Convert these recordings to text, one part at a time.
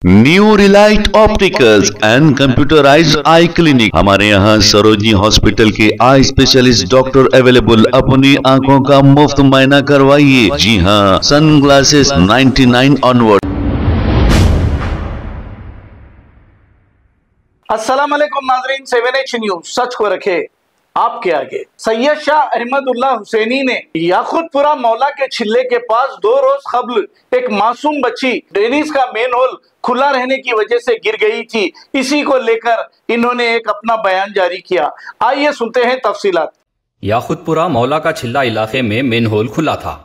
New Relight opticals and computerised I clinic. हमारे यहाँ Sarojini hospital के आई स्पेशलिस्ट डॉक्टर अवेलेबल। अपनी आंखों का मुफ्त मायना करवाइए। जी हाँ, सन ग्लासेस 99 ऑनवर्ड। अस्सलाम वालेकुम नाज़रीन, 7H न्यूज सच को रखे आपके आगे। सैयद शाह अहमदुल्लाह हुसैनी ने याकुतपुरा मौला के छिल्ले के पास 2 रोज कबल एक मासूम बच्ची ड्रेनेज का मेन होल खुला रहने की वजह से गिर गई थी। इसी को लेकर इन्होंने एक अपना बयान जारी किया। आइए सुनते हैं तफसीलात। याकुतपुरा मौला का छिल्ला इलाके में मेन होल खुला था।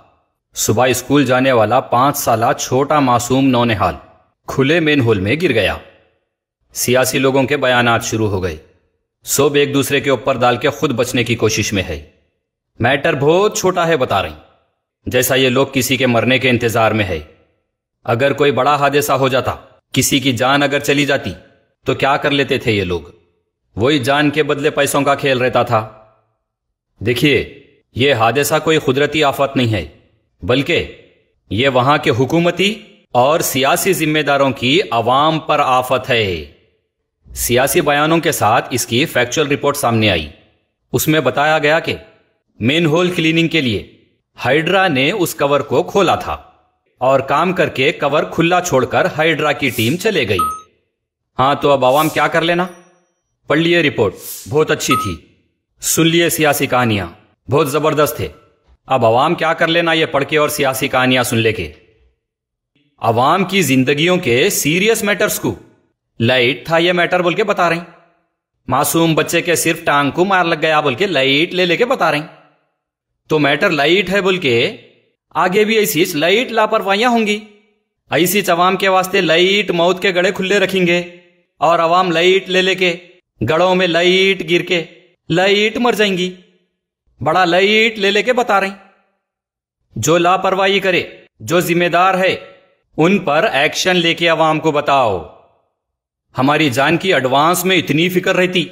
सुबह स्कूल जाने वाला 5 साला छोटा मासूम नौनिहाल खुले मेन होल में गिर गया। सियासी लोगों के बयानात शुरू हो गए। सब एक दूसरे के ऊपर डाल के खुद बचने की कोशिश में है। मैटर बहुत छोटा है बता रही, जैसा ये लोग किसी के मरने के इंतजार में है। अगर कोई बड़ा हादसा हो जाता, किसी की जान अगर चली जाती, तो क्या कर लेते थे ये लोग? वही जान के बदले पैसों का खेल रहता था। देखिए, ये हादसा कोई कुदरती आफत नहीं है, बल्कि ये वहां के हुकूमती और सियासी जिम्मेदारों की अवाम पर आफत है। सियासी बयानों के साथ इसकी फैक्चुअल रिपोर्ट सामने आई। उसमें बताया गया कि मेन होल क्लीनिंग के लिए हाइड्रा ने उस कवर को खोला था और काम करके कवर खुला छोड़कर हाइड्रा की टीम चले गई। हाँ, तो अब आवाम क्या कर लेना? पढ़ लिए रिपोर्ट, बहुत अच्छी थी। सुन लिए सियासी कहानियां, बहुत जबरदस्त थे। अब आवाम क्या कर लेना ये पढ़ के और सियासी कहानियां सुन लेके? आवाम की जिंदगियों के सीरियस मैटर्स को लाइट था ये मैटर बोल के बता रहे। मासूम बच्चे के सिर्फ टांग को मार लग गया बोल के लाइट ले लेके बता रहे। तो मैटर लाइट है बोल के आगे भी ऐसी लाइट लापरवाहियां होंगी। ऐसी अवाम के वास्ते लाइट मौत के गड़े खुले रखेंगे और अवाम लाइट ले लेके गड़ों में लाइट गिर के लाइट मर जाएंगी। बड़ा लाइट ले लेके बता रहे। जो लापरवाही करे, जो जिम्मेदार है, उन पर एक्शन लेके अवाम को बताओ। हमारी जान की एडवांस में इतनी फिक्र रहती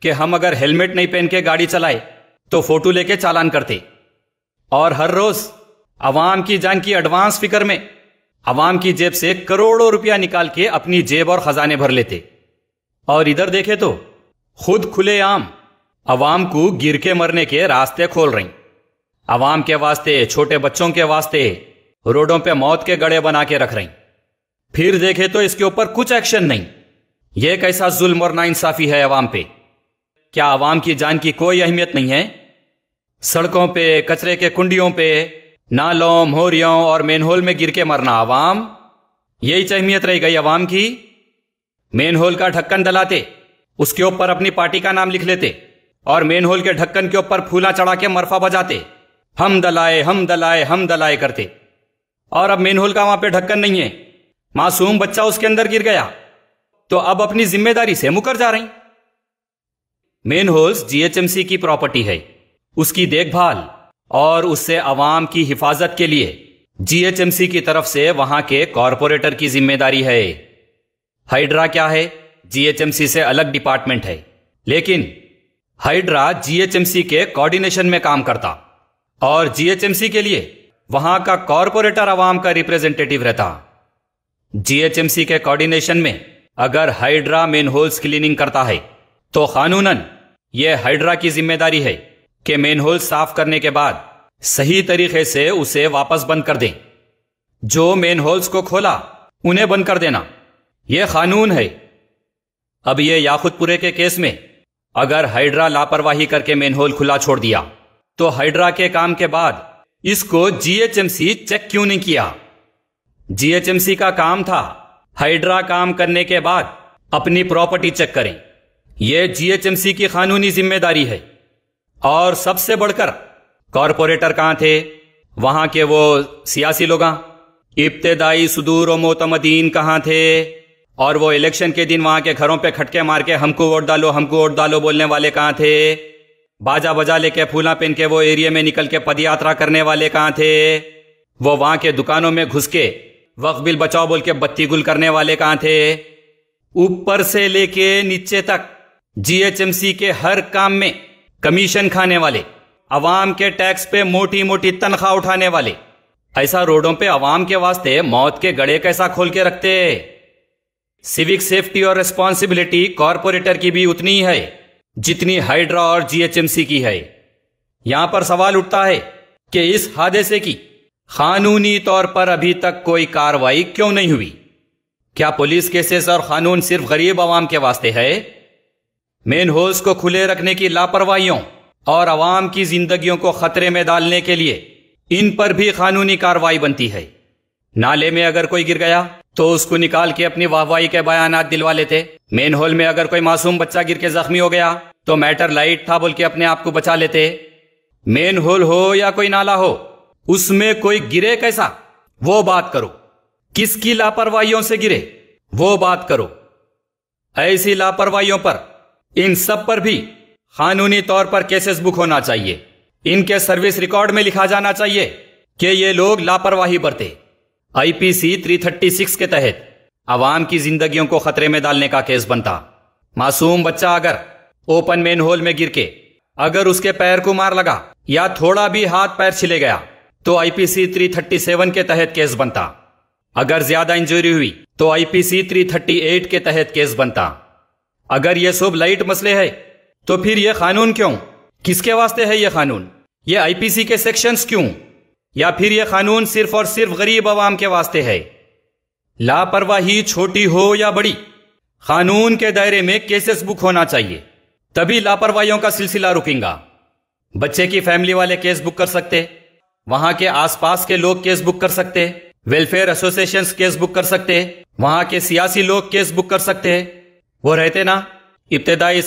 कि हम अगर हेलमेट नहीं पहन के गाड़ी चलाए तो फोटो लेके चालान करते, और हर रोज अवाम की जान की एडवांस फिक्र में अवाम की जेब से करोड़ों रुपया निकाल के अपनी जेब और खजाने भर लेते। और इधर देखे तो खुद खुलेआम अवाम को गिर के मरने के रास्ते खोल रही। अवाम के वास्ते, छोटे बच्चों के वास्ते रोडों पे मौत के गड़े बना के रख रही। फिर देखे तो इसके ऊपर कुछ एक्शन नहीं। यह कैसा जुल्म और नाइंसाफी है अवाम पे? क्या अवाम की जान की कोई अहमियत नहीं है? सड़कों पे, कचरे के कुंडियों पे, नालों, मोहरियों और मेनहोल में गिर के मरना अवाम, यही अहमियत रह गई अवाम की? मेनहोल का ढक्कन डलाते, उसके ऊपर अपनी पार्टी का नाम लिख लेते और मेनहोल के ढक्कन के ऊपर फूला चढ़ा के मरफा बजाते, हम दलाए हम दलाए हम दलाए करते। और अब मेनहोल का वहां पे ढक्कन नहीं है, मासूम बच्चा उसके अंदर गिर गया, तो अब अपनी जिम्मेदारी से मुकर जा रही। मेन होल्स जीएचएमसी की प्रॉपर्टी है। उसकी देखभाल और उससे अवाम की हिफाजत के लिए जीएचएमसी की तरफ से वहां के कॉरपोरेटर की जिम्मेदारी है। हाइड्रा क्या है? जीएचएमसी से अलग डिपार्टमेंट है, लेकिन हाइड्रा जीएचएमसी के कोऑर्डिनेशन में काम करता और जीएचएमसी के लिए वहां का कॉरपोरेटर अवाम का रिप्रेजेंटेटिव रहता। जीएचएमसी के कोऑर्डिनेशन में अगर हाइड्रा मेन होल्स क्लीनिंग करता है तो कानूनन यह हाइड्रा की जिम्मेदारी है कि मेन होल साफ करने के बाद सही तरीके से उसे वापस बंद कर दें। जो मेन होल्स को खोला उन्हें बंद कर देना, यह कानून है। अब यह याकुतपुरे के केस में अगर हाइड्रा लापरवाही करके मेन होल खुला छोड़ दिया तो हाइड्रा के काम के बाद इसको जीएचएमसी चेक क्यों नहीं किया? जीएचएमसी का काम था हाइड्रा काम करने के बाद अपनी प्रॉपर्टी चेक करें। यह जीएचएमसी की कानूनी जिम्मेदारी है। और सबसे बढ़कर कॉरपोरेटर कहां थे? वहां के वो सियासी लोग, इब्तिदाई सुदूर और मोतमदीन कहां थे? और वो इलेक्शन के दिन वहां के घरों पे खटके मार के हमको वोट डालो, हमको वोट डालो बोलने वाले कहां थे? बाजा बजा लेके, फूला पहन के वो एरिया में निकल के पदयात्रा करने वाले कहां थे? वो वहां के दुकानों में घुस के वक्फ बिल बचाओ बोल के बत्ती गुल करने वाले कहां थे? ऊपर से लेके नीचे तक जीएचएमसी के हर काम में कमीशन खाने वाले, अवाम के टैक्स पे मोटी मोटी तनख्वाह उठाने वाले, ऐसा रोडों पे अवाम के वास्ते मौत के गड़े कैसा खोल के रखते? सिविक सेफ्टी और रिस्पॉन्सिबिलिटी कॉरपोरेटर की भी उतनी ही है जितनी हाइड्रा और जीएचएमसी की है। यहां पर सवाल उठता है कि इस हादसे की कानूनी तौर पर अभी तक कोई कार्रवाई क्यों नहीं हुई? क्या पुलिस केसेस और कानून सिर्फ गरीब आवाम के वास्ते है? मेन होल्स को खुले रखने की लापरवाहियों और आवाम की जिंदगियों को खतरे में डालने के लिए इन पर भी कानूनी कार्रवाई बनती है। नाले में अगर कोई गिर गया तो उसको निकाल के अपनी वाहवाही के बयानात दिलवा लेते। मेन होल में अगर कोई मासूम बच्चा गिर के जख्मी हो गया तो मैटर लाइट था बोल के अपने आप को बचा लेते। मेन होल हो या कोई नाला हो, उसमें कोई गिरे कैसा वो बात करो, किसकी लापरवाहियों से गिरे वो बात करो। ऐसी लापरवाहियों पर, इन सब पर भी कानूनी तौर पर केसेस बुक होना चाहिए। इनके सर्विस रिकॉर्ड में लिखा जाना चाहिए कि ये लोग लापरवाही बरते। आईपीसी 336 के तहत आवाम की जिंदगियों को खतरे में डालने का केस बनता। मासूम बच्चा अगर ओपन मेन होल में गिर के अगर उसके पैर को मार लगा या थोड़ा भी हाथ पैर छिले गया तो आईपीसी 337 के तहत केस बनता। अगर ज्यादा इंजरी हुई तो आईपीसी 338 के तहत केस बनता। अगर ये सब लाइट मसले है तो फिर ये कानून क्यों? किसके वास्ते है ये कानून? ये आईपीसी के सेक्शंस क्यों? या फिर ये कानून सिर्फ और सिर्फ गरीब आवाम के वास्ते है? लापरवाही छोटी हो या बड़ी, कानून के दायरे में केसेस बुक होना चाहिए, तभी लापरवाहियों का सिलसिला रुकेगा। बच्चे की फैमिली वाले केस बुक कर सकते, वहां के आसपास के लोग केस बुक कर सकते, वेलफेयर एसोसिएशंस केस बुक कर सकते, वहां के सियासी लोग केस बुक कर सकते। वो रहते ना इब्तदाई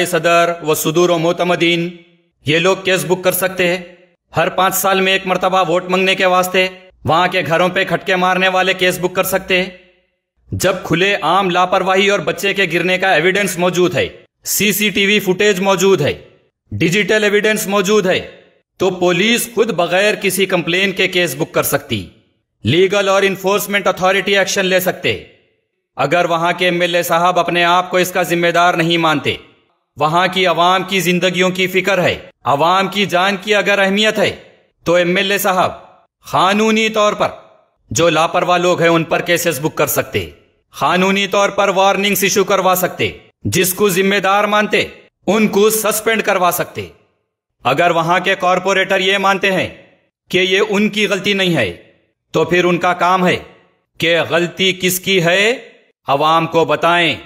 सदर व सुदूर व मोतमदीन, ये लोग केस बुक कर सकते हैं। हर 5 साल में एक मर्तबा वोट मांगने के वास्ते वहां के घरों पे खटके मारने वाले केस बुक कर सकते हैं। जब खुले आम लापरवाही और बच्चे के गिरने का एविडेंस मौजूद है, सीसीटीवी फुटेज मौजूद है, डिजिटल एविडेंस मौजूद है, तो पुलिस खुद बगैर किसी कंप्लेन के केस बुक कर सकती। लीगल और इन्फोर्समेंट अथॉरिटी एक्शन ले सकते। अगर वहां के एमएलए साहब अपने आप को इसका जिम्मेदार नहीं मानते, वहां की आवाम की जिंदगियों की फिक्र है, आवाम की जान की अगर अहमियत है, तो एमएलए साहब कानूनी तौर पर जो लापरवाह लोग हैं उन पर केसेस बुक कर सकते, कानूनी तौर पर वार्निंग्स इशू करवा सकते, जिसको जिम्मेदार मानते उनको सस्पेंड करवा सकते। अगर वहां के कॉरपोरेटर ये मानते हैं कि ये उनकी गलती नहीं है, तो फिर उनका काम है कि गलती किसकी है अवाम को बताएं,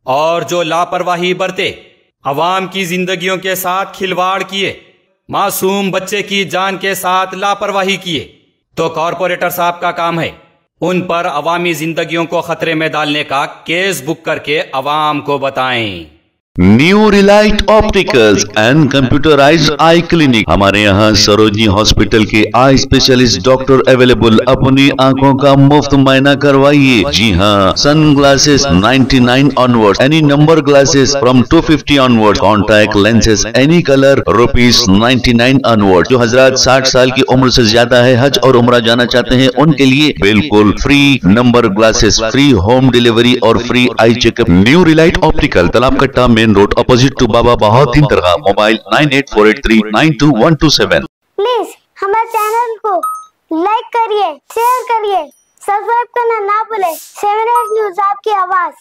और जो लापरवाही बरते, अवाम की जिंदगियों के साथ खिलवाड़ किए, मासूम बच्चे की जान के साथ लापरवाही किए, तो कॉरपोरेटर साहब का काम है उन पर अवामी जिंदगियों को खतरे में डालने का केस बुक करके अवाम को बताएं। New Relight opticals and computerised I clinic. हमारे यहाँ सरोजनी हॉस्पिटल के आई स्पेशलिस्ट डॉक्टर अवेलेबल। अपनी आंखों का मुफ्त मायना करवाइए। जी हाँ, sun glasses 99 onward, any number glasses from 250 onward, contact lenses any colour ₹99 onward. जो हजरात 60 साल की उम्र से ज्यादा है, हज और उम्रा जाना चाहते हैं, उनके लिए बिल्कुल free number glasses, free home delivery और free eye checkup. New relight optical, Talab Katta, main road, opposite to Baba Bahauddin दरगाह। मोबाइल 9848392127। प्लीज हमारे चैनल को लाइक करिए, शेयर करिए, सब्सक्राइब करना ना भूले। 7 न्यूज़ आपकी आवाज।